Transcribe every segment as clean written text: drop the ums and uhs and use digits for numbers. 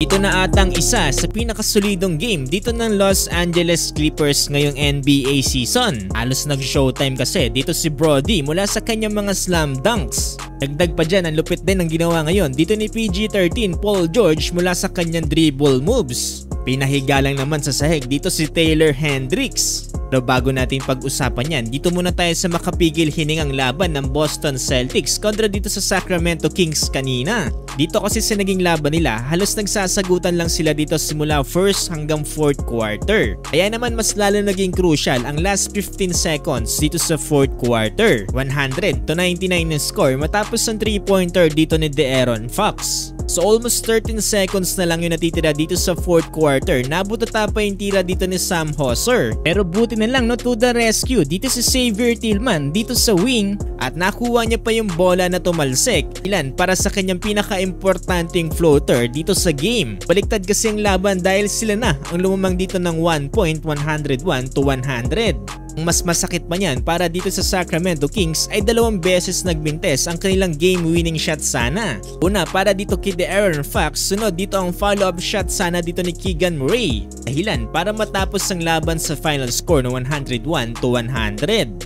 Ito na atang isa sa pinakasolidong game dito ng Los Angeles Clippers ngayong NBA season. Halos nag-showtime kasi dito si Brody mula sa kanyang mga slam dunks. Dagdag pa dyan, ang lupit din ang ginawa ngayon dito ni PG-13 Paul George mula sa kanyang dribble moves. Pinahiga lang naman sa sahig dito si Taylor Hendricks. Pero bago natin pag-usapan yan, dito muna tayo sa makapigil hiningang laban ng Boston Celtics kontra dito sa Sacramento Kings kanina. Dito kasi sa naging laban nila, halos nagsasagutan lang sila dito simula first hanggang fourth quarter. Kaya naman mas lalo naging crucial ang last 15 seconds dito sa fourth quarter. 100-99 na score matapos ang 3-pointer dito ni De'Aaron Fox. So almost 13 seconds na lang yung natitira dito sa fourth quarter. Nabuta pa yung tira dito ni Sam Hauser. Pero buti na lang, no, to the rescue dito si Xavier Tillman dito sa wing at nakuha niya pa yung bola na tumalsik ilan para sa kanyang pinaka-importanting floater dito sa game. Baliktad kasi ang laban dahil sila na ang lumamang dito ng 1 point, 101-100. Ang mas masakit pa niyan para dito sa Sacramento Kings ay 2 beses nagbintes ang kanilang game-winning shot sana. Una para dito kay De'Aaron Fox, sunod dito ang follow-up shot sana dito ni Keegan Murray. Dahilan para matapos ang laban sa final score na 101-100.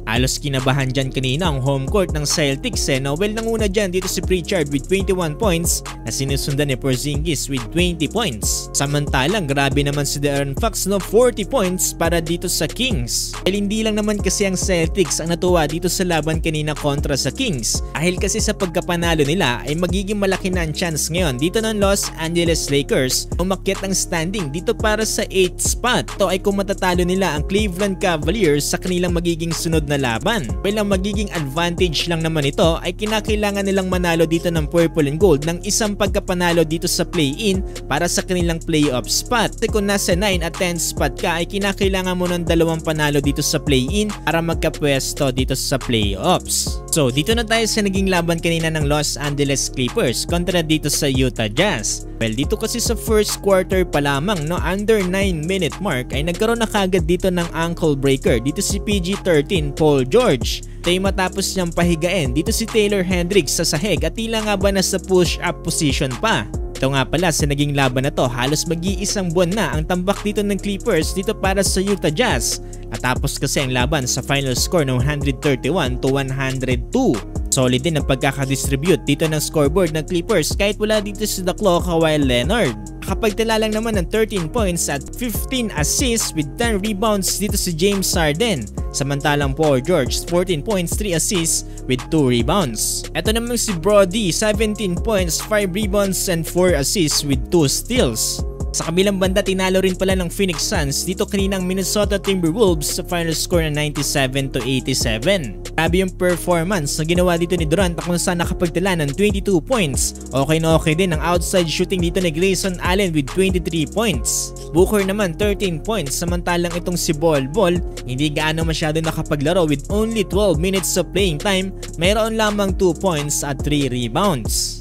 Halos kinabahan dyan kanina ang home court ng Celtics Well, nanguna dyan dito si Pritchard with 21 points na sinusundan ni Porzingis with 20 points. Samantalang grabe naman si De'Aaron Fox 40 points para dito sa Kings. Hindi lang naman kasi ang Celtics ang natuwa dito sa laban kanina kontra sa Kings dahil kasi sa pagkapanalo nila ay magiging malaki na ang chance ngayon dito ng Los Angeles Lakers umakyat ang standing dito para sa 8th spot. Ito ay kung matatalo nila ang Cleveland Cavaliers sa kanilang magiging sunod na laban. Well, ang magiging advantage lang naman ito ay kinakailangan nilang manalo dito ng purple and gold ng isang pagkapanalo dito sa play-in para sa kanilang playoff spot. Kasi kung nasa 9 at 10 spot ka ay kinakailangan mo ng 2 panalo dito sa play-in para magkapwesto dito sa playoffs. So dito na tayo sa naging laban kanina ng Los Angeles Clippers kontra dito sa Utah Jazz. Well, dito kasi sa first quarter pa lamang, no, under 9-minute mark ay nagkaroon na kagad dito ng ankle breaker dito si PG-13 Paul George. Tayo matapos niyang pahigain dito si Taylor Hendricks sa sahig at tila nga ba nasa push-up position pa. Ito nga pala sa naging laban na to, halos mag-iisang buwan na ang tambak dito ng Clippers dito para sa Utah Jazz. At tapos kasi ang laban sa final score ng 131-102. Solid din ang pagkakadistribute dito ng scoreboard ng Clippers kahit wala dito si The Claw Kawhi Leonard. Nakapagtala lang naman ng 13 points at 15 assists with 10 rebounds dito si James Harden. Samantalang Paul George 14 points, 3 assists with 2 rebounds. Ito naman si Brody 17 points, 5 rebounds and 4 assists with 2 steals. Sa kabilang banda, tinalo rin pala ng Phoenix Suns dito kaninang Minnesota Timberwolves sa final score na 97-87. Grabe yung performance na ginawa dito ni Durant kung saan nakapagtala ng 22 points. Okay na okay din ang outside shooting dito ni Grayson Allen with 23 points. Booker naman 13 points, samantalang itong si Bol hindi gaano masyado nakapaglaro with only 12 minutes of playing time, mayroon lamang 2 points at 3 rebounds.